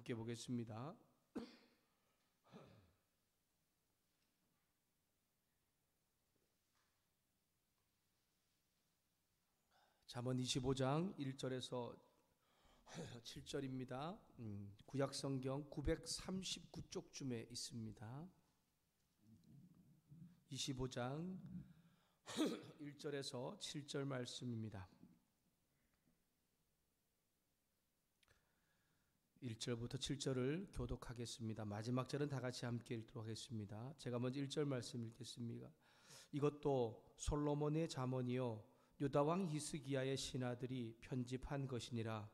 함께 보겠습니다. 잠언 25장 1절에서 7절입니다. 구약성경 939쪽쯤에 있습니다. 25장 1절에서 7절 말씀입니다. 1절부터 7절을 교독하겠습니다. 마지막 절은 다 같이 함께 읽도록 하겠습니다. 제가 먼저 1절 말씀 읽겠습니다. 이것도 솔로몬의 잠언이요 유다왕 히스기야의 신하들이 편집한 것이니라.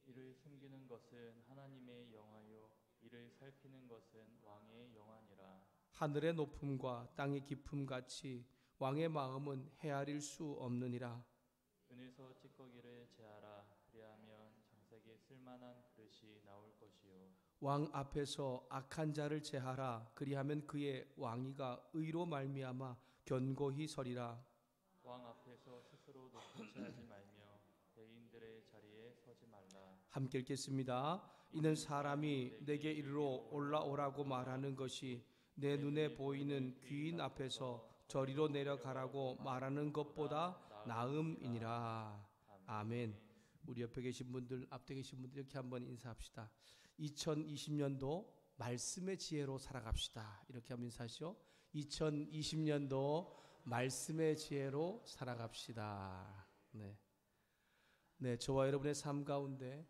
이를 숨기는 것은 하나님의 영화요 이를 살피는 것은 왕의 영화니라. 하늘의 높음과 땅의 깊음 같이 왕의 마음은 헤아릴 수 없느니라. 은에서 찌꺼기를 제하라. 그리하면 장색에 쓸만한 그릇이 나올 것이요 왕 앞에서 악한 자를 제하라. 그리하면 그의 왕위가 의로 말미암아 견고히 서리라. 왕 앞에서 스스로 높은 체하지 말며 대인들의 자리에 서지 말라. 함께 읽겠습니다. 이는 사람이 내게 이르러 올라오라고 말하는 것이 내 눈에 보이는 귀인 앞에서 저리로 내려가라고 말하는 것보다 나음이니라. 아멘. 우리 옆에 계신 분들, 앞에 계신 분들 이렇게 한번 인사합시다. 2020년도 말씀의 지혜로 살아갑시다. 이렇게 한번 인사하시죠. 2020년도 말씀의 지혜로 살아갑시다. 네, 저와 여러분의 삶 가운데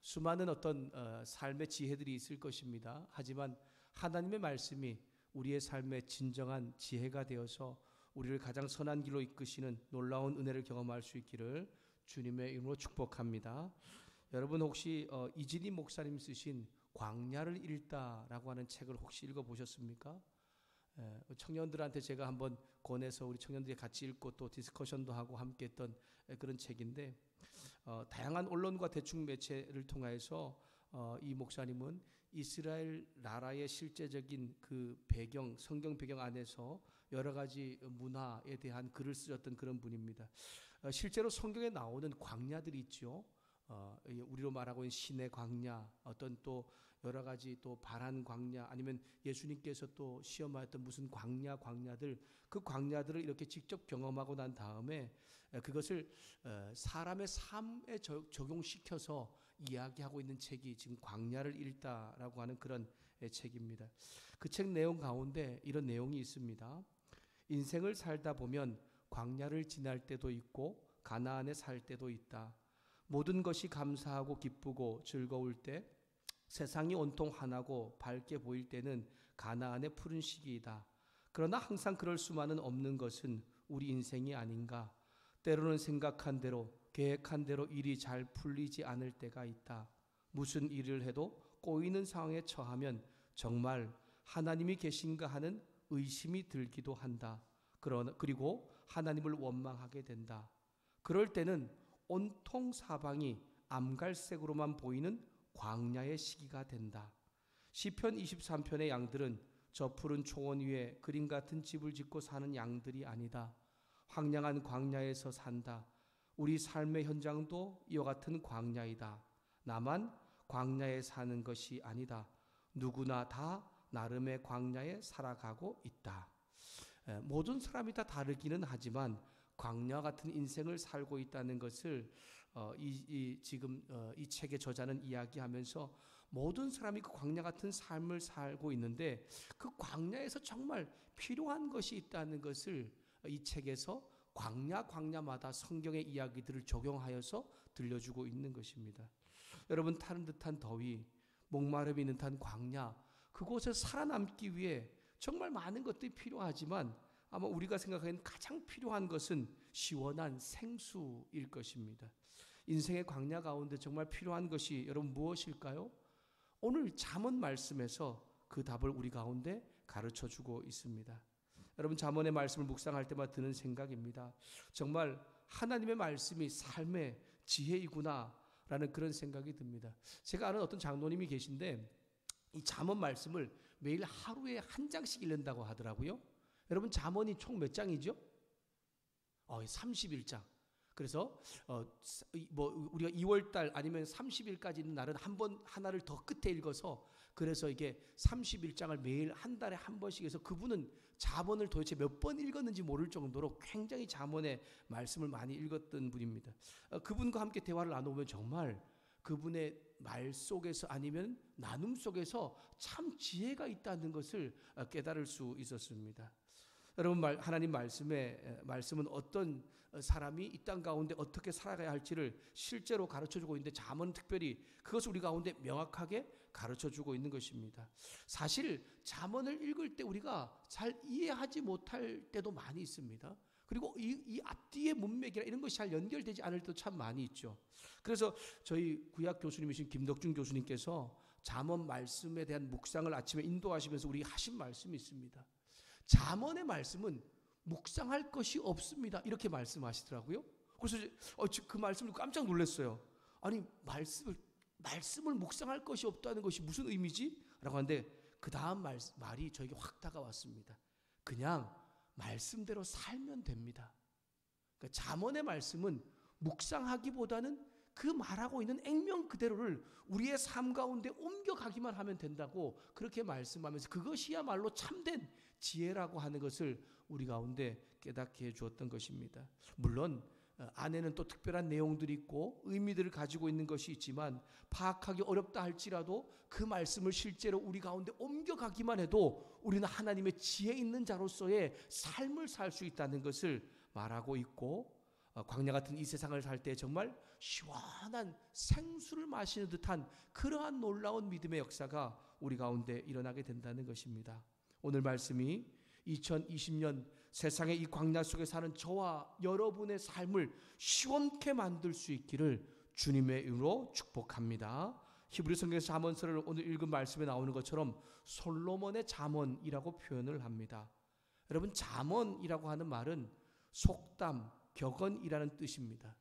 수많은 어떤 삶의 지혜들이 있을 것입니다. 하지만 하나님의 말씀이 우리의 삶의 진정한 지혜가 되어서 우리를 가장 선한 길로 이끄시는 놀라운 은혜를 경험할 수 있기를 주님의 이름으로 축복합니다. 여러분 혹시 이진희 목사님 쓰신 광야를 읽다라고 하는 책을 혹시 읽어보셨습니까? 청년들한테 제가 한번 권해서 우리 청년들이 같이 읽고 또 디스커션도 하고 함께 했던 그런 책인데 다양한 언론과 대중 매체를 통해서 이 목사님은 이스라엘 나라의 실제적인 그 배경, 성경 배경 안에서 여러 가지 문화에 대한 글을 쓰셨던 그런 분입니다. 실제로 성경에 나오는 광야들이 있죠. 우리로 말하고 있는 신의 광야, 어떤 또 여러 가지 또 바란 광야, 아니면 예수님께서 또 시험하였던 무슨 광야들, 그 광야들을 이렇게 직접 경험하고 난 다음에 그것을 사람의 삶에 적용시켜서 이야기하고 있는 책이 지금 광야를 읽다라고 하는 그런 책입니다. 그 책 내용 가운데 이런 내용이 있습니다. 인생을 살다 보면 광야를 지날 때도 있고 가나안에 살 때도 있다. 모든 것이 감사하고 기쁘고 즐거울 때, 세상이 온통 환하고 밝게 보일 때는 가나안의 푸른 시기이다. 그러나 항상 그럴 수만은 없는 것은 우리 인생이 아닌가. 때로는 생각한 대로 계획한 대로 일이 잘 풀리지 않을 때가 있다. 무슨 일을 해도 꼬이는 상황에 처하면 정말 하나님이 계신가 하는 의심이 들기도 한다. 그리고 하나님을 원망하게 된다. 그럴 때는 온통 사방이 암갈색으로만 보이는 광야의 시기가 된다. 시편 23편의 양들은 저 푸른 초원 위에 그림 같은 집을 짓고 사는 양들이 아니다. 황량한 광야에서 산다. 우리 삶의 현장도 이와 같은 광야이다. 나만 광야에 사는 것이 아니다. 누구나 다 나름의 광야에 살아가고 있다. 모든 사람이 다 다르기는 하지만 광야 같은 인생을 살고 있다는 것을 지금 이 책의 저자는 이야기하면서 모든 사람이 그 광야 같은 삶을 살고 있는데 그 광야에서 정말 필요한 것이 있다는 것을 이 책에서 광야마다 성경의 이야기들을 적용하여서 들려주고 있는 것입니다. 여러분, 타는 듯한 더위, 목마름이 있는 듯한 광야, 그곳에 살아남기 위해 정말 많은 것들이 필요하지만 아마 우리가 생각하기에는 가장 필요한 것은 시원한 생수일 것입니다. 인생의 광야 가운데 정말 필요한 것이 여러분 무엇일까요? 오늘 잠언 말씀에서 그 답을 우리 가운데 가르쳐 주고 있습니다. 여러분, 잠언의 말씀을 묵상할 때마다 드는 생각입니다. 정말 하나님의 말씀이 삶의 지혜이구나 라는 그런 생각이 듭니다. 제가 아는 어떤 장로님이 계신데 이 잠언 말씀을 매일 하루에 한 장씩 읽는다고 하더라고요. 여러분, 잠언이 총 몇 장이죠? 31장. 그래서 뭐 우리가 2월달 아니면 30일까지 있는 날은 한 번 하나를 더 끝에 읽어서 그래서 이게 31장을 매일 한 달에 한 번씩 해서 그분은 잠언을 도대체 몇 번 읽었는지 모를 정도로 굉장히 잠언의 말씀을 많이 읽었던 분입니다. 그분과 함께 대화를 나누면 정말 그분의 말 속에서 아니면 나눔 속에서 참 지혜가 있다는 것을 깨달을 수 있었습니다. 여러분, 하나님 말씀은 어떤 사람이 이 땅 가운데 어떻게 살아가야 할지를 실제로 가르쳐주고 있는데 잠언은 특별히 그것을 우리 가운데 명확하게 가르쳐주고 있는 것입니다. 사실 잠언을 읽을 때 우리가 잘 이해하지 못할 때도 많이 있습니다. 그리고 이 앞뒤의 문맥이나 이런 것이 잘 연결되지 않을 때도 참 많이 있죠. 그래서 저희 구약 교수님이신 김덕준 교수님께서 잠언 말씀에 대한 묵상을 아침에 인도하시면서 우리 하신 말씀이 있습니다. 잠언의 말씀은 묵상할 것이 없습니다. 이렇게 말씀하시더라고요. 그래서 그 말씀을 깜짝 놀랐어요. 아니 말씀을 묵상할 것이 없다는 것이 무슨 의미지? 라고 하는데 그 다음 말이 저에게 확 다가왔습니다. 그냥 말씀대로 살면 됩니다. 그러니까 잠언의 말씀은 묵상하기보다는 그 말하고 있는 액면 그대로를 우리의 삶 가운데 옮겨가기만 하면 된다고 그렇게 말씀하면서 그것이야말로 참된 지혜라고 하는 것을 우리 가운데 깨닫게 해주었던 것입니다. 물론 안에는 또 특별한 내용들이 있고 의미들을 가지고 있는 것이 있지만 파악하기 어렵다 할지라도 그 말씀을 실제로 우리 가운데 옮겨가기만 해도 우리는 하나님의 지혜 있는 자로서의 삶을 살 수 있다는 것을 말하고 있고, 광야 같은 이 세상을 살 때 정말 시원한 생수를 마시는 듯한 그러한 놀라운 믿음의 역사가 우리 가운데 일어나게 된다는 것입니다. 오늘 말씀이 2020년 세상의 이 광야 속에 사는 저와 여러분의 삶을 시원케 만들 수 있기를 주님의 이름으로 축복합니다. 히브리 성경에서 잠언서를 오늘 읽은 말씀에 나오는 것처럼 솔로몬의 잠언이라고 표현을 합니다. 여러분, 잠언이라고 하는 말은 속담, 격언이라는 뜻입니다.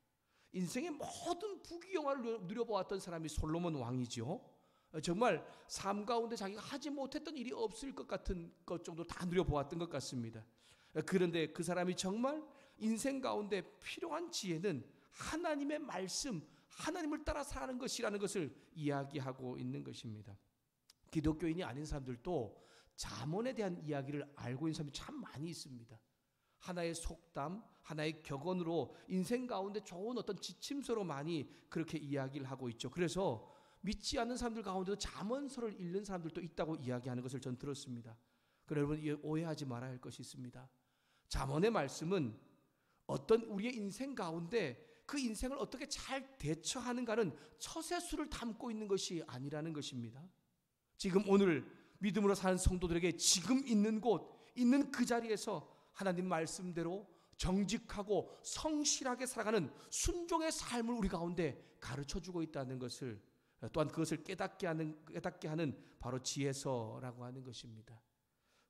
인생의 모든 부귀영화를 누려보았던 사람이 솔로몬 왕이죠. 정말 삶 가운데 자기가 하지 못했던 일이 없을 것 같은 것 정도 다 누려보았던 것 같습니다. 그런데 그 사람이 정말 인생 가운데 필요한 지혜는 하나님의 말씀, 하나님을 따라 사는 것이라는 것을 이야기하고 있는 것입니다. 기독교인이 아닌 사람들도 잠언에 대한 이야기를 알고 있는 사람이 참 많이 있습니다. 하나의 속담, 하나의 격언으로 인생 가운데 좋은 어떤 지침서로 많이 그렇게 이야기를 하고 있죠. 그래서 믿지 않는 사람들 가운데도 잠언서를 읽는 사람들도 있다고 이야기하는 것을 전 들었습니다. 그러나 여러분, 오해하지 말아야 할 것이 있습니다. 잠언의 말씀은 어떤 우리의 인생 가운데 그 인생을 어떻게 잘 대처하는가는 처세술을 담고 있는 것이 아니라는 것입니다. 지금 오늘 믿음으로 사는 성도들에게 지금 있는 곳, 있는 그 자리에서 하나님 말씀대로 정직하고 성실하게 살아가는 순종의 삶을 우리 가운데 가르쳐주고 있다는 것을, 또한 그것을 깨닫게 하는 바로 지혜서라고 하는 것입니다.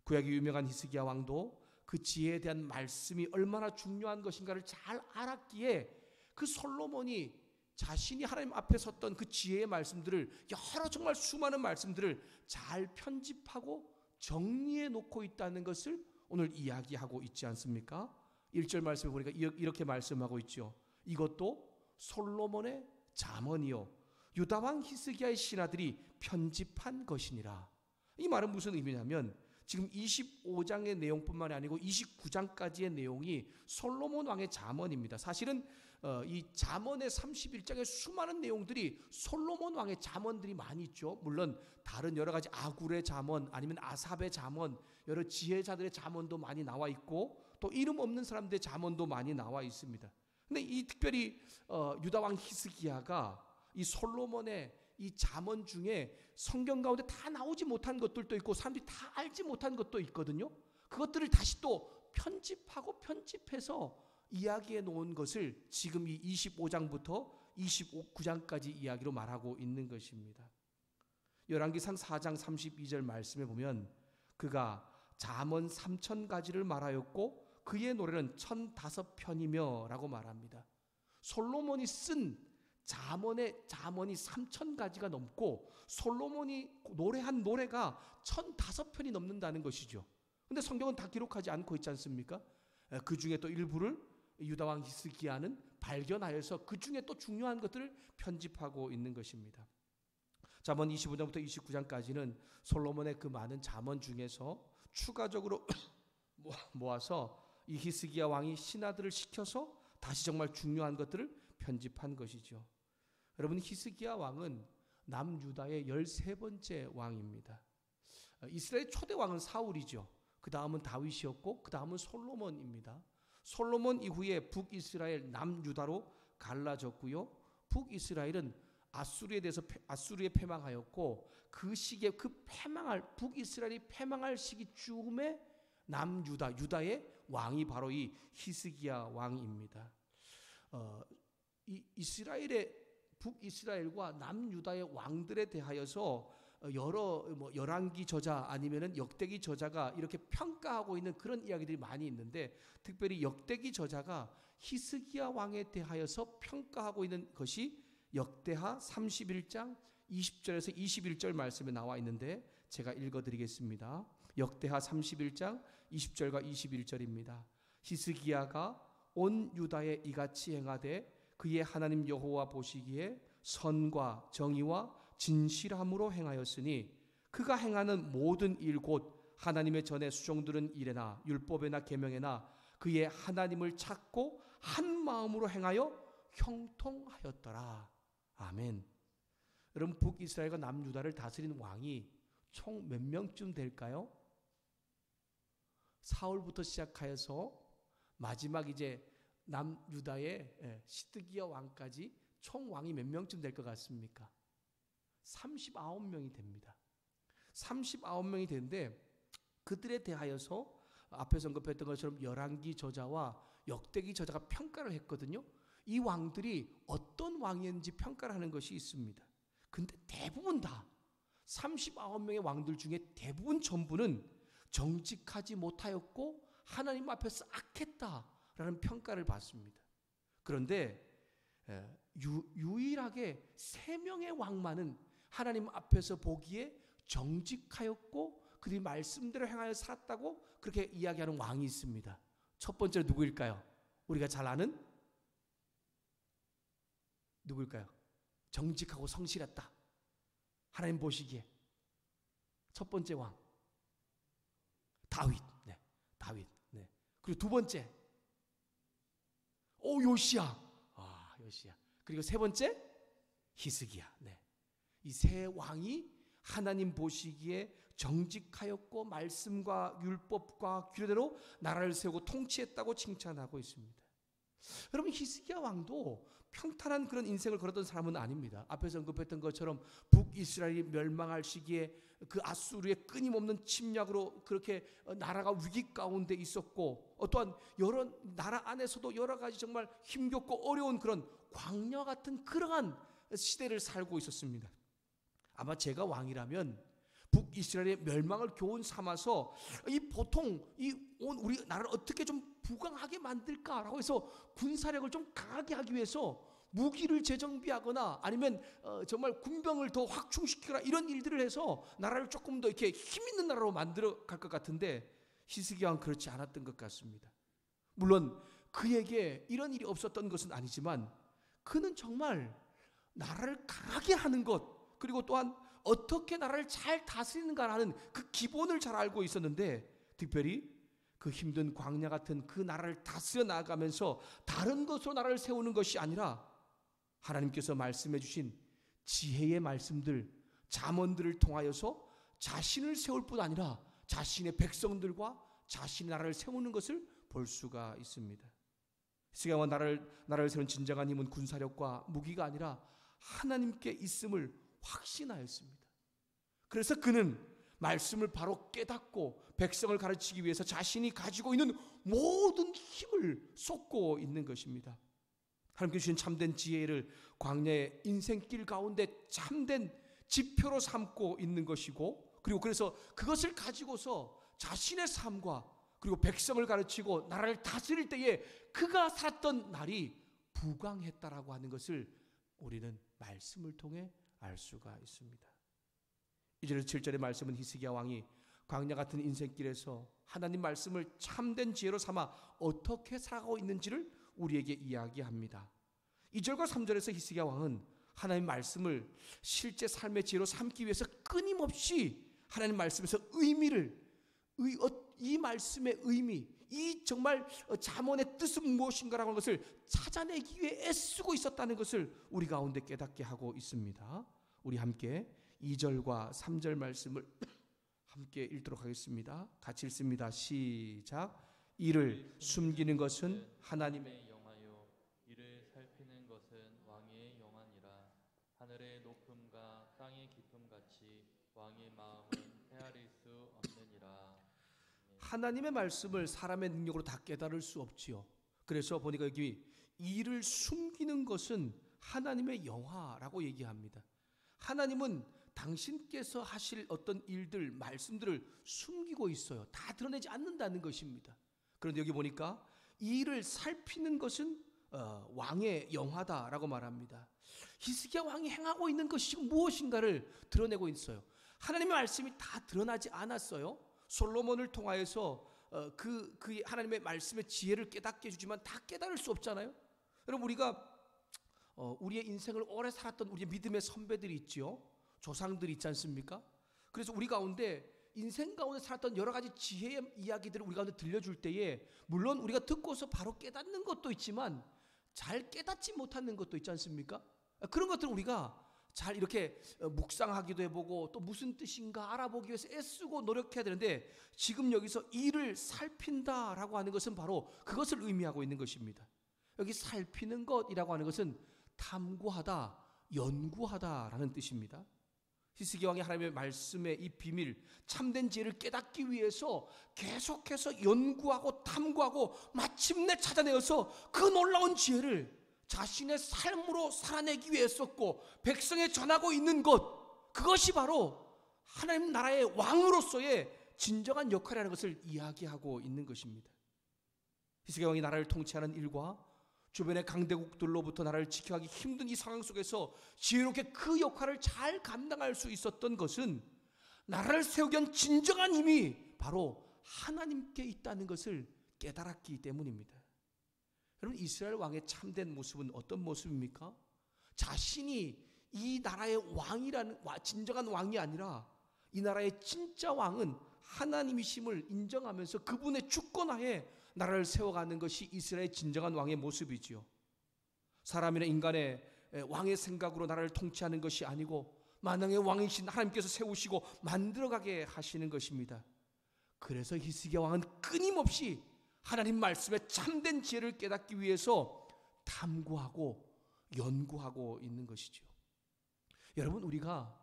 구약의 유명한 히스기야 왕도 그 지혜에 대한 말씀이 얼마나 중요한 것인가를 잘 알았기에 그 솔로몬이 자신이 하나님 앞에 섰던 그 지혜의 말씀들을, 여러 정말 수많은 말씀들을 잘 편집하고 정리해 놓고 있다는 것을 오늘 이야기하고 있지 않습니까? 1절 말씀을 보니까 이렇게 말씀하고 있죠. 이것도 솔로몬의 잠언이요 유다 왕 히스기야의 신하들이 편집한 것이니라. 이 말은 무슨 의미냐면 지금 25장의 내용뿐만이 아니고 29장까지의 내용이 솔로몬 왕의 잠언입니다. 사실은 이 잠언의 31장의 수많은 내용들이 솔로몬 왕의 잠언들이 많이 있죠. 물론 다른 여러 가지 아굴의 잠언, 아니면 아삽의 잠언, 여러 지혜자들의 잠언도 많이 나와 있고 또 이름 없는 사람들의 잠언도 많이 나와 있습니다. 근데 이 특별히 유다 왕 히스기야가 이 솔로몬의 이 잠언 중에 성경 가운데 다 나오지 못한 것들도 있고 사람들이 다 알지 못한 것도 있거든요. 그것들을 다시 또 편집해서 이야기해 놓은 것을 지금 이 25장부터 29장까지 이야기로 말하고 있는 것입니다. 열왕기상 4장 32절 말씀에 보면 그가 잠언 3000가지를 말하였고 그의 노래는 1005편이며 라고 말합니다. 솔로몬이 쓴 잠언이 3000가지가 넘고 솔로몬이 노래한 노래가 1005편이 넘는다는 것이죠. 근데 성경은 다 기록하지 않고 있지 않습니까? 그 중에 또 일부를 유다왕 히스기야는 발견하여서 그 중에 또 중요한 것들을 편집하고 있는 것입니다. 잠언 25장부터 29장까지는 솔로몬의 그 많은 잠언 중에서 추가적으로 모아서 이 히스기야 왕이 신하들을 시켜서 다시 정말 중요한 것들을 편집한 것이죠. 여러분, 히스기야 왕은 남유다의 13번째 왕입니다. 이스라엘 초대 왕은 사울이죠. 그 다음은 다윗이었고 그 다음은 솔로몬입니다. 솔로몬 이후에 북이스라엘 남유다로 갈라졌고요. 북이스라엘은 아수르에 패망하였고 그 시기에 북이스라엘이 패망할 시기쯤에 유다의 왕이 바로 이 히스기야 왕입니다. 이 북이스라엘과 남유다의 왕들에 대하여서 여러 열왕기 저자 아니면은 역대기 저자가 이렇게 평가하고 있는 그런 이야기들이 많이 있는데, 특별히 역대기 저자가 히스기야 왕에 대하여서 평가하고 있는 것이 역대하 31장 20절에서 21절 말씀에 나와 있는데 제가 읽어드리겠습니다. 역대하 31장 20절과 21절입니다. 히스기야가 온 유다에 이같이 행하되 그의 하나님 여호와 보시기에 선과 정의와 진실함으로 행하였으니 그가 행하는 모든 일 곧 하나님의 전에 수종들은 일에나 율법에나 계명에나 그의 하나님을 찾고 한 마음으로 행하여 형통하였더라. 아멘. 여러분, 북이스라엘과 남유다를 다스리는 왕이 총 몇 명쯤 될까요? 사울부터 시작하여서 마지막 이제 남유다의 시드기야 왕까지 총 왕이 몇 명쯤 될 것 같습니까? 39명이 됩니다. 39명이 되는데 그들에 대하여서 앞에서 언급했던 것처럼 열왕기 저자와 역대기 저자가 평가를 했거든요. 이 왕들이 어떤 왕이었는지 평가를 하는 것이 있습니다. 근데 대부분 다 39명의 왕들 중에 대부분 전부는 정직하지 못하였고 하나님 앞에서 악했다라는 평가를 받습니다. 그런데 유일하게 3명의 왕만은 하나님 앞에서 보기에 정직하였고 그들이 말씀대로 행하여 살았다고 그렇게 이야기하는 왕이 있습니다. 첫 번째로 누구일까요? 우리가 잘 아는 누구일까요? 정직하고 성실했다. 하나님 보시기에 첫 번째 왕 다윗. 네, 다윗. 네. 그리고 두 번째 요시야. 요시야. 그리고 세 번째 히스기야. 네. 이 세 왕이 하나님 보시기에 정직하였고 말씀과 율법과 규례대로 나라를 세우고 통치했다고 칭찬하고 있습니다. 여러분, 히스기야 왕도 평탄한 그런 인생을 걸었던 사람은 아닙니다. 앞에서 언급했던 것처럼 북이스라엘이 멸망할 시기에 그 아수르의 끊임없는 침략으로 그렇게 나라가 위기 가운데 있었고, 또한 여러 나라 안에서도 여러 가지 정말 힘겹고 어려운 그런 광야 같은 그러한 시대를 살고 있었습니다. 아마 제가 왕이라면 북이스라엘의 멸망을 교훈 삼아서 보통 우리 나라를 어떻게 좀 부강하게 만들까라고 해서 군사력을 좀 강하게 하기 위해서 무기를 재정비하거나 아니면 정말 군병을 더 확충시키거나 이런 일들을 해서 나라를 조금 더 이렇게 힘 있는 나라로 만들어 갈 것 같은데 히스기야는 그렇지 않았던 것 같습니다. 물론 그에게 이런 일이 없었던 것은 아니지만 그는 정말 나라를 강하게 하는 것, 그리고 또한 어떻게 나라를 잘 다스리는가라는 그 기본을 잘 알고 있었는데, 특별히 그 힘든 광야 같은 그 나라를 다스려 나가면서 다른 것으로 나라를 세우는 것이 아니라 하나님께서 말씀해 주신 지혜의 말씀들, 잠언들을 통하여서 자신을 세울 뿐 아니라 자신의 백성들과 자신의 나라를 세우는 것을 볼 수가 있습니다. 히스기야가 나라를 세우는 진정한 힘은 군사력과 무기가 아니라 하나님께 있음을 확신하였습니다. 그래서 그는 말씀을 바로 깨닫고 백성을 가르치기 위해서 자신이 가지고 있는 모든 힘을 쏟고 있는 것입니다. 하나님께 주신 참된 지혜를 광야의 인생길 가운데 참된 지표로 삼고 있는 것이고, 그리고 그래서 그것을 가지고서 자신의 삶과 그리고 백성을 가르치고 나라를 다스릴 때에 그가 살았던 날이 부강했다라고 하는 것을 우리는 말씀을 통해 알 수가 있습니다. 2절 7절의 말씀은 히스기야 왕이 광야 같은 인생길에서 하나님 말씀을 참된 지혜로 삼아 어떻게 살아가고 있는지를 우리에게 이야기합니다. 2절과 3절에서 히스기야 왕은 하나님의 말씀을 실제 삶의 지혜로 삼기 위해서 끊임없이 하나님 말씀에서 이 말씀의 의미, 이 정말 잠언의 뜻은 무엇인가라는 것을 찾아내기 위해 애쓰고 있었다는 것을 우리 가운데 깨닫게 하고 있습니다. 우리 함께 2절과 3절 말씀을 함께 읽도록 하겠습니다. 같이 읽습니다. 시작. 이를 숨기는 것은 하나님의 영하요 이를 살피는 것은 왕의 영안이라. 하늘의 높음과 땅의 깊음 같이 왕의 마음은 헤아릴 수 없느니라. 하나님의 말씀을 사람의 능력으로 다 깨달을 수 없지요. 그래서 보니까 여기 이를 숨기는 것은 하나님의 영화라고 얘기합니다. 하나님은 당신께서 하실 어떤 일들, 말씀들을 숨기고 있어요. 다 드러내지 않는다는 것입니다. 그런데 여기 보니까 이 일을 살피는 것은 왕의 영화다라고 말합니다. 히스기야 왕이 행하고 있는 것이 지금 무엇인가를 드러내고 있어요. 하나님의 말씀이 다 드러나지 않았어요. 솔로몬을 통하여서 그 하나님의 말씀의 지혜를 깨닫게 해주지만 다 깨달을 수 없잖아요. 여러분, 우리가 우리의 인생을 오래 살았던 우리의 믿음의 선배들이 있죠. 조상들이 있지 않습니까? 그래서 우리 가운데 인생 가운데 살았던 여러 가지 지혜의 이야기들을 우리 가운데 들려줄 때에 물론 우리가 듣고서 바로 깨닫는 것도 있지만 잘 깨닫지 못하는 것도 있지 않습니까? 그런 것들을 우리가 잘 이렇게 묵상하기도 해보고 또 무슨 뜻인가 알아보기 위해서 애쓰고 노력해야 되는데, 지금 여기서 이를 살핀다라고 하는 것은 바로 그것을 의미하고 있는 것입니다. 여기 살피는 것이라고 하는 것은 탐구하다, 연구하다라는 뜻입니다. 히스기야 왕이 하나님의 말씀의 이 비밀, 참된 지혜를 깨닫기 위해서 계속해서 연구하고 탐구하고 마침내 찾아내어서 그 놀라운 지혜를 자신의 삶으로 살아내기 위해 썼고 백성에 전하고 있는 것, 그것이 바로 하나님 나라의 왕으로서의 진정한 역할이라는 것을 이야기하고 있는 것입니다. 히스기야 왕이 나라를 통치하는 일과 주변의 강대국들로부터 나라를 지켜가기 힘든 이 상황 속에서 지혜롭게 그 역할을 잘 감당할 수 있었던 것은 나라를 세우기 위한 진정한 힘이 바로 하나님께 있다는 것을 깨달았기 때문입니다. 여러분, 이스라엘 왕의 참된 모습은 어떤 모습입니까? 자신이 이 나라의 왕이라는, 진정한 왕이 아니라 이 나라의 진짜 왕은 하나님이심을 인정하면서 그분의 주권하에 나라를 세워가는 것이 이스라엘의 진정한 왕의 모습이지요. 사람이나 인간의 왕의 생각으로 나라를 통치하는 것이 아니고 만왕의 왕이신 하나님께서 세우시고 만들어가게 하시는 것입니다. 그래서 히스기야 왕은 끊임없이 하나님 말씀의 참된 지혜를 깨닫기 위해서 탐구하고 연구하고 있는 것이죠. 여러분, 우리가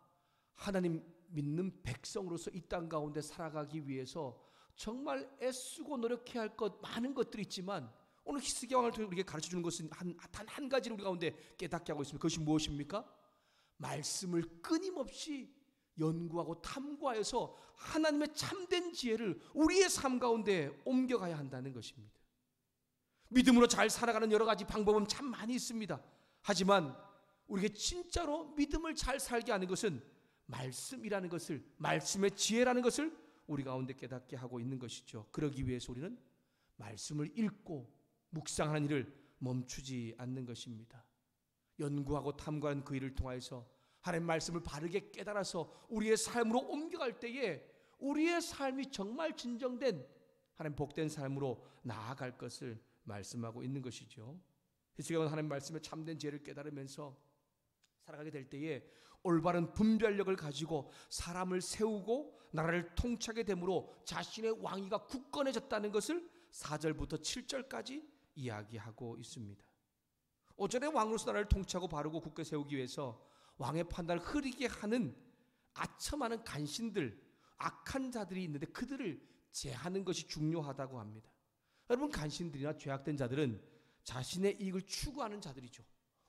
하나님 믿는 백성으로서 이 땅 가운데 살아가기 위해서 정말 애쓰고 노력해야 할 것 많은 것들이 있지만 오늘 히스기야 왕을 통해 우리에게 가르쳐주는 것은 단 한 가지를 우리 가운데 깨닫게 하고 있습니다. 그것이 무엇입니까? 말씀을 끊임없이 연구하고 탐구하여서 하나님의 참된 지혜를 우리의 삶 가운데 옮겨가야 한다는 것입니다. 믿음으로 잘 살아가는 여러 가지 방법은 참 많이 있습니다. 하지만 우리에게 진짜로 믿음을 잘 살게 하는 것은 말씀이라는 것을, 말씀의 지혜라는 것을 우리 가운데 깨닫게 하고 있는 것이죠. 그러기 위해서 우리는 말씀을 읽고 묵상하는 일을 멈추지 않는 것입니다. 연구하고 탐구하는 그 일을 통해서 하나님의 말씀을 바르게 깨달아서 우리의 삶으로 옮겨갈 때에 우리의 삶이 정말 진정된 하나님 복된 삶으로 나아갈 것을 말씀하고 있는 것이죠. 히스기야는 하나님 말씀의 참된 지혜를 깨달으면서 살아가게 될 때에 올바른 분별력을 가지고 사람을 세우고 나라를 통치하게 되므로 자신의 왕위가 굳건해졌다는 것을 4절부터 7절까지 이야기하고 있습니다. 5절에 왕으로서 나라를 통치하고 바르고 굳게 세우기 위해서 왕의 판단을 흐리게 하는 아첨하는 간신들, 악한 자들이 있는데 그들을 제하는 것이 중요하다고 합니다. 여러분, 간신들이나 죄악된 자들은 자신의 이익을 추구하는 자들이죠.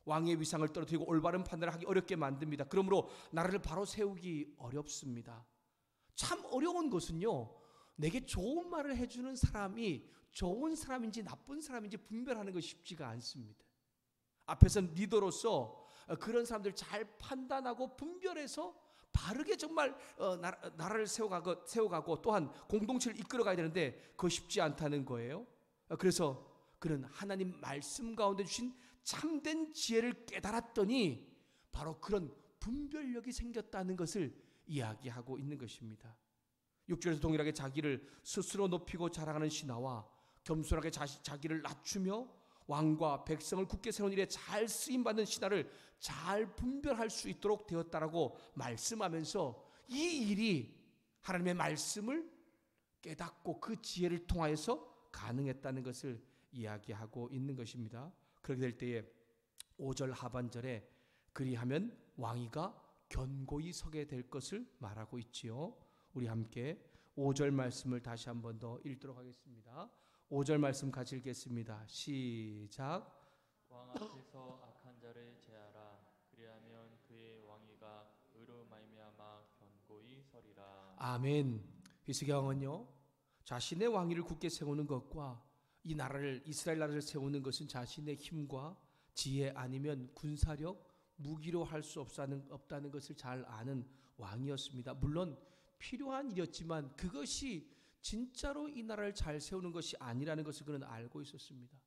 왕의 위상을 떨어뜨리고 올바른 판단을 하기 어렵게 만듭니다. 그러므로 나라를 바로 세우기 어렵습니다. 참 어려운 것은요, 내게 좋은 말을 해주는 사람이 좋은 사람인지 나쁜 사람인지 분별하는 것이 쉽지가 않습니다. 앞에서 리더로서 그런 사람들 잘 판단하고 분별해서 바르게 정말 나라를 세워가고 또한 공동체를 이끌어가야 되는데 그거 쉽지 않다는 거예요. 그래서 그는 하나님 말씀 가운데 주신 참된 지혜를 깨달았더니 바로 그런 분별력이 생겼다는 것을 이야기하고 있는 것입니다. 6절에서 동일하게 자기를 스스로 높이고 자랑하는 신하와 겸손하게 자기를 낮추며 왕과 백성을 굳게 세우는 일에 잘 쓰임받는 신하를 잘 분별할 수 있도록 되었다라고 말씀하면서 이 일이 하나님의 말씀을 깨닫고 그 지혜를 통하여서 가능했다는 것을 이야기하고 있는 것입니다. 그렇게 될 때에 5절 하반절에 그리하면 왕위가 견고히 서게 될 것을 말하고 있지요. 우리 함께 5절 말씀을 다시 한 번 더 읽도록 하겠습니다. 5절 말씀 같이 읽겠습니다. 시작. 왕 앞에서 악한 자를 제하라. 그리하면 그의 왕위가 의로 말미암아 견고히 서리라. 아멘. 히스기야 왕은요, 자신의 왕위를 굳게 세우는 것과 이 나라를, 이스라엘 나라를 세우는 것은 자신의 힘과 지혜 아니면 군사력, 무기로 할 수 없다는 것을 잘 아는 왕이었습니다. 물론 필요한 일이었지만 그것이 진짜로 이 나라를 잘 세우는 것이 아니라는 것을 그는 알고 있었습니다.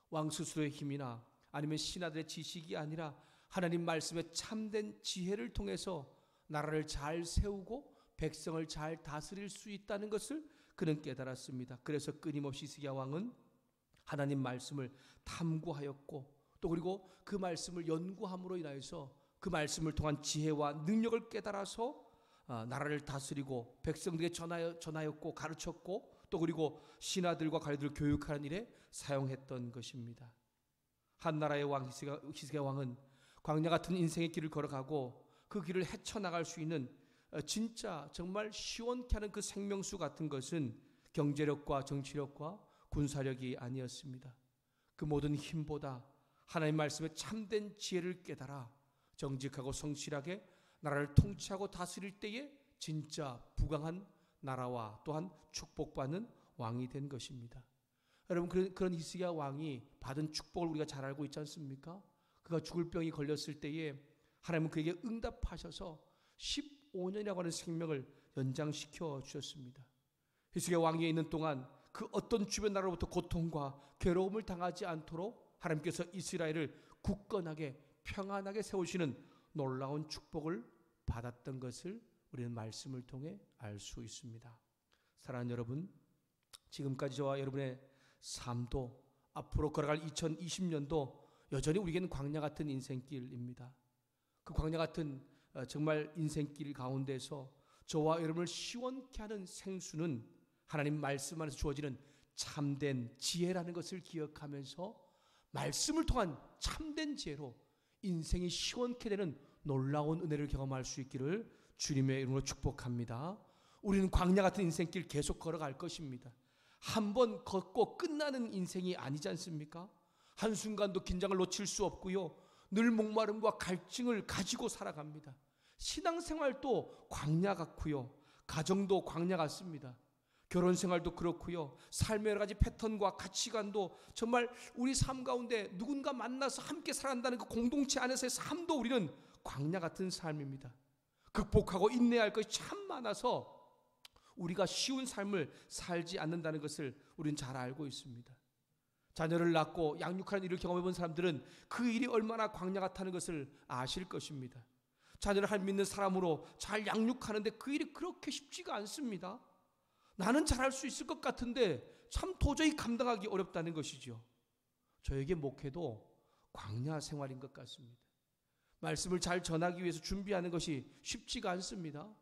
왕 스스로의 힘이나 아니면 신하들의 지식이 아니라 하나님 말씀의 참된 지혜를 통해서 나라를 잘 세우고 백성을 잘 다스릴 수 있다는 것을 그는 깨달았습니다. 그래서 끊임없이 히스기야 왕은 하나님 말씀을 탐구하였고 또 그리고 그 말씀을 연구함으로 인하여서 그 말씀을 통한 지혜와 능력을 깨달아서 나라를 다스리고 백성들에게 전하였고 가르쳤고 또 그리고 신하들과 관리들을 교육하는 일에 사용했던 것입니다. 한 나라의 왕 히스기야 왕은 광야 같은 인생의 길을 걸어가고 그 길을 헤쳐나갈 수 있는 진짜 정말 시원케 하는 그 생명수 같은 것은 경제력과 정치력과 군사력이 아니었습니다. 그 모든 힘보다 하나님 말씀의 참된 지혜를 깨달아 정직하고 성실하게 나라를 통치하고 다스릴 때에 진짜 부강한 나라와 또한 축복받는 왕이 된 것입니다. 여러분, 그런 히스기야 왕이 받은 축복을 우리가 잘 알고 있지 않습니까? 그가 죽을 병이 걸렸을 때에 하나님은 그에게 응답하셔서 15년이라고 하는 생명을 연장시켜 주셨습니다. 히스기야 왕위에 있는 동안 그 어떤 주변 나라로부터 고통과 괴로움을 당하지 않도록 하나님께서 이스라엘을 굳건하게 평안하게 세우시는 놀라운 축복을 받았던 것을 우리는 말씀을 통해 알 수 있습니다. 사랑하는 여러분, 지금까지 저와 여러분의 삶도 앞으로 걸어갈 2020년도 여전히 우리에게는 광야 같은 인생길입니다. 그 광야 같은 정말 인생길 가운데서 저와 여러분을 시원케 하는 생수는 하나님 말씀 안에서 주어지는 참된 지혜라는 것을 기억하면서 말씀을 통한 참된 지혜로 인생이 시원케 되는 놀라운 은혜를 경험할 수 있기를 주님의 이름으로 축복합니다. 우리는 광야 같은 인생길 계속 걸어갈 것입니다. 한번 걷고 끝나는 인생이 아니지 않습니까? 한순간도 긴장을 놓칠 수 없고요. 늘 목마름과 갈증을 가지고 살아갑니다. 신앙생활도 광야 같고요. 가정도 광야 같습니다. 결혼생활도 그렇고요. 삶의 여러 가지 패턴과 가치관도 정말 우리 삶 가운데 누군가 만나서 함께 살아간다는 그 공동체 안에서의 삶도 우리는 광야 같은 삶입니다. 극복하고 인내할 것이 참 많아서 우리가 쉬운 삶을 살지 않는다는 것을 우리는 잘 알고 있습니다. 자녀를 낳고 양육하는 일을 경험해 본 사람들은 그 일이 얼마나 광야 같다는 것을 아실 것입니다. 자녀를 할 믿는 사람으로 잘 양육하는데 그 일이 그렇게 쉽지가 않습니다. 나는 잘할 수 있을 것 같은데 참 도저히 감당하기 어렵다는 것이죠. 저에게 목회도 광야 생활인 것 같습니다. 말씀을 잘 전하기 위해서 준비하는 것이 쉽지가 않습니다.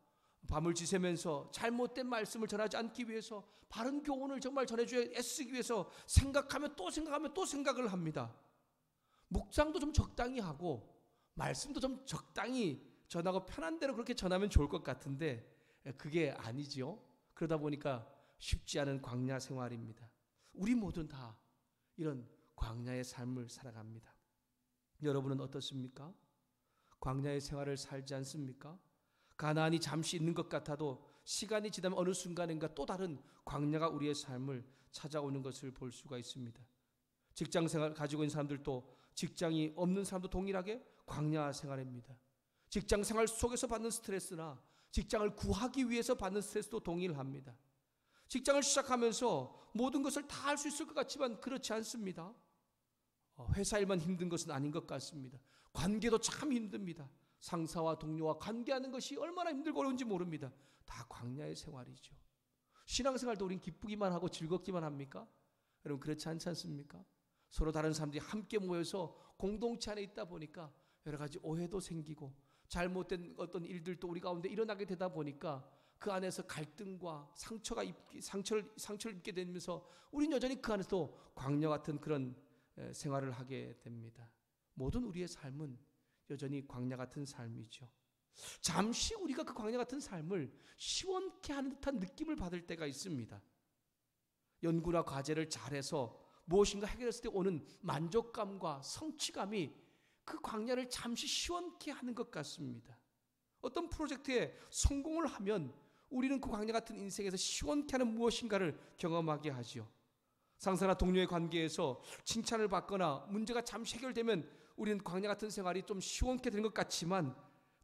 밤을 지새면서 잘못된 말씀을 전하지 않기 위해서 바른 교훈을 정말 전해줘야 애쓰기 위해서 생각하면 또 생각하면 또 생각을 합니다. 묵상도 좀 적당히 하고 말씀도 좀 적당히 전하고 편한 대로 그렇게 전하면 좋을 것 같은데 그게 아니죠. 그러다 보니까 쉽지 않은 광야 생활입니다. 우리 모두 다 이런 광야의 삶을 살아갑니다. 여러분은 어떻습니까? 광야의 생활을 살지 않습니까? 가나안이 잠시 있는 것 같아도 시간이 지나면 어느 순간인가 또 다른 광야가 우리의 삶을 찾아오는 것을 볼 수가 있습니다. 직장 생활 가지고 있는 사람들도 직장이 없는 사람도 동일하게 광야 생활입니다. 직장 생활 속에서 받는 스트레스나 직장을 구하기 위해서 받는 스트레스도 동일합니다. 직장을 시작하면서 모든 것을 다 할 수 있을 것 같지만 그렇지 않습니다. 회사 일만 힘든 것은 아닌 것 같습니다. 관계도 참 힘듭니다. 상사와 동료와 관계하는 것이 얼마나 힘들고 어려운지 모릅니다. 다 광야의 생활이죠. 신앙생활도 우린 기쁘기만 하고 즐겁기만 합니까? 여러분 그렇지 않지 않습니까? 서로 다른 사람들이 함께 모여서 공동체 안에 있다 보니까 여러 가지 오해도 생기고 잘못된 어떤 일들도 우리 가운데 일어나게 되다 보니까 그 안에서 갈등과 상처를 입게 되면서 우리는 여전히 그 안에서 광야 같은 그런 생활을 하게 됩니다. 모든 우리의 삶은 여전히 광야 같은 삶이죠. 잠시 우리가 그 광야 같은 삶을 시원케 하는 듯한 느낌을 받을 때가 있습니다. 연구나 과제를 잘해서 무엇인가 해결했을 때 오는 만족감과 성취감이 그 광야를 잠시 시원케 하는 것 같습니다. 어떤 프로젝트에 성공을 하면 우리는 그 광야 같은 인생에서 시원케 하는 무엇인가를 경험하게 하지요. 상사나 동료의 관계에서 칭찬을 받거나 문제가 잠시 해결되면 우리는 광야 같은 생활이 좀 시원케 되는 것 같지만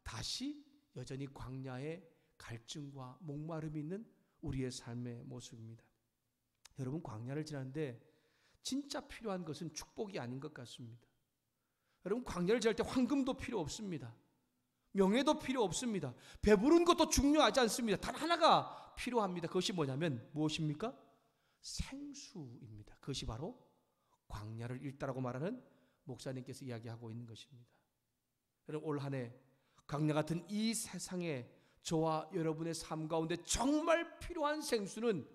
다시 여전히 광야의 갈증과 목마름이 있는 우리의 삶의 모습입니다. 여러분 광야를 지나는데 진짜 필요한 것은 축복이 아닌 것 같습니다. 여러분 광야를 지날 때 황금도 필요 없습니다. 명예도 필요 없습니다. 배부른 것도 중요하지 않습니다. 단 하나가 필요합니다. 그것이 뭐냐면 무엇입니까? 생수입니다. 그것이 바로 광야를 읽다라고 말하는 목사님께서 이야기하고 있는 것입니다. 여러분 올 한 해 광야 같은 이 세상에 저와 여러분의 삶 가운데 정말 필요한 생수는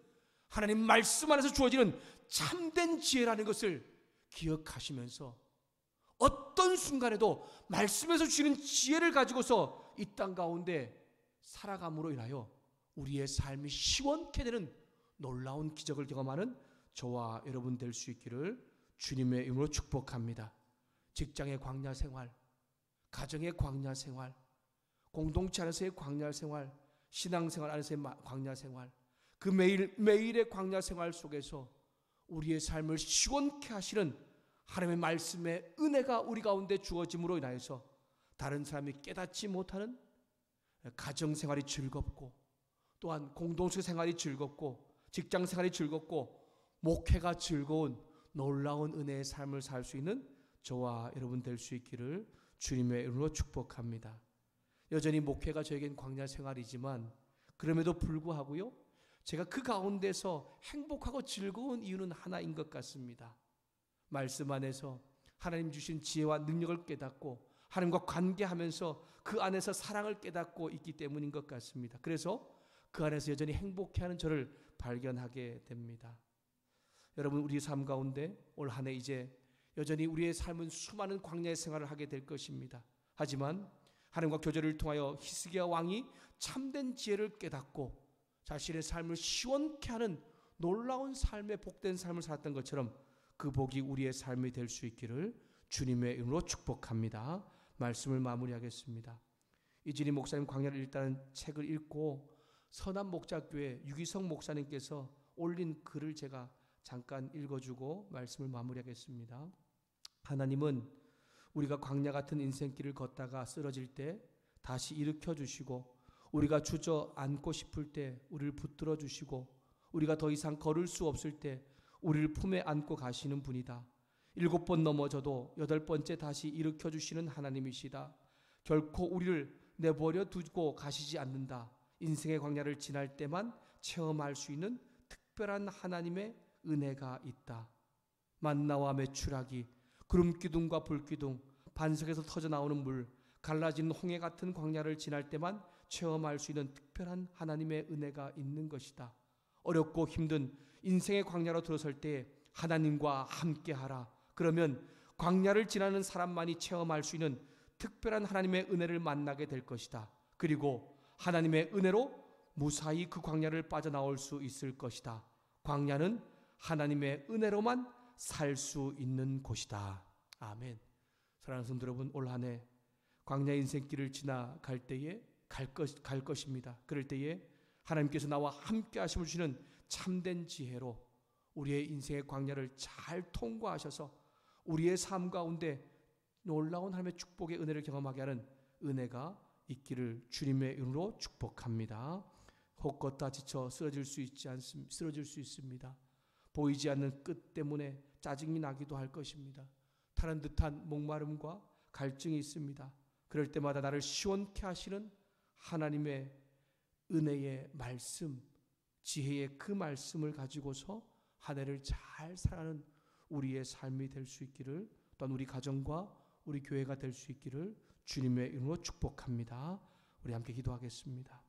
하나님 말씀 안에서 주어지는 참된 지혜라는 것을 기억하시면서 어떤 순간에도 말씀에서 주시는 지혜를 가지고서 이 땅 가운데 살아감으로 인하여 우리의 삶이 시원케 되는 놀라운 기적을 경험하는 저와 여러분 될 수 있기를 주님의 이름으로 축복합니다. 직장의 광야 생활, 가정의 광야 생활, 공동체 안에서의 광야 생활, 신앙생활 안에서의 광야 생활, 그 매일의 광야 생활 속에서 우리의 삶을 시원케 하시는 하나님의 말씀의 은혜가 우리 가운데 주어짐으로 인하여서 다른 사람이 깨닫지 못하는 가정생활이 즐겁고 또한 공동체 생활이 즐겁고 직장생활이 즐겁고 목회가 즐거운 놀라운 은혜의 삶을 살 수 있는 저와 여러분 될 수 있기를 주님의 이름으로 축복합니다. 여전히 목회가 저에겐 광야 생활이지만 그럼에도 불구하고요 제가 그 가운데서 행복하고 즐거운 이유는 하나인 것 같습니다. 말씀 안에서 하나님 주신 지혜와 능력을 깨닫고 하나님과 관계하면서 그 안에서 사랑을 깨닫고 있기 때문인 것 같습니다. 그래서 그 안에서 여전히 행복해하는 저를 발견하게 됩니다. 여러분 우리 삶 가운데 올 한 해 이제 여전히 우리의 삶은 수많은 광야의 생활을 하게 될 것입니다. 하지만 하나님과 교제를 통하여 히스기야 왕이 참된 지혜를 깨닫고 자신의 삶을 시원케 하는 놀라운 삶의 복된 삶을 살았던 것처럼 그 복이 우리의 삶이 될 수 있기를 주님의 이름으로 축복합니다. 말씀을 마무리하겠습니다. 이진희 목사님 광야를 읽다는 책을 읽고 선한 목자교회 유기성 목사님께서 올린 글을 제가 잠깐 읽어주고 말씀을 마무리하겠습니다. 하나님은 우리가 광야 같은 인생길을 걷다가 쓰러질 때 다시 일으켜 주시고 우리가 주저앉고 싶을 때 우리를 붙들어 주시고 우리가 더 이상 걸을 수 없을 때 우리를 품에 안고 가시는 분이다. 7번 넘어져도 8번째 다시 일으켜 주시는 하나님이시다. 결코 우리를 내버려 두고 가시지 않는다. 인생의 광야를 지날 때만 체험할 수 있는 특별한 하나님의 은혜가 있다. 만나와 메추라기, 구름기둥과 불기둥, 반석에서 터져나오는 물, 갈라진 홍해 같은 광야를 지날 때만 체험할 수 있는 특별한 하나님의 은혜가 있는 것이다. 어렵고 힘든 인생의 광야로 들어설 때 하나님과 함께하라. 그러면 광야를 지나는 사람만이 체험할 수 있는 특별한 하나님의 은혜를 만나게 될 것이다. 그리고 하나님의 은혜로 무사히 그 광야를 빠져나올 수 있을 것이다. 광야는 하나님의 은혜로만 살 수 있는 곳이다. 아멘. 사랑하는 성도 여러분, 올 한 해 광야 인생길을 지나갈 때에 갈 것입니다. 그럴 때에 하나님께서 나와 함께 하심을 주시는 참된 지혜로 우리의 인생의 광야를 잘 통과하셔서 우리의 삶 가운데 놀라운 하나님의 축복의 은혜를 경험하게 하는 은혜가 있기를 주님의 이름으로 축복합니다. 혹 걷다 지쳐 쓰러질 수 있습니다. 보이지 않는 끝 때문에 짜증이 나기도 할 것입니다. 타는 듯한 목마름과 갈증이 있습니다. 그럴 때마다 나를 시원케 하시는 하나님의 은혜의 말씀, 지혜의 그 말씀을 가지고서 한 해를 잘 살아가는 우리의 삶이 될 수 있기를, 또한 우리 가정과 우리 교회가 될 수 있기를 주님의 이름으로 축복합니다. 우리 함께 기도하겠습니다.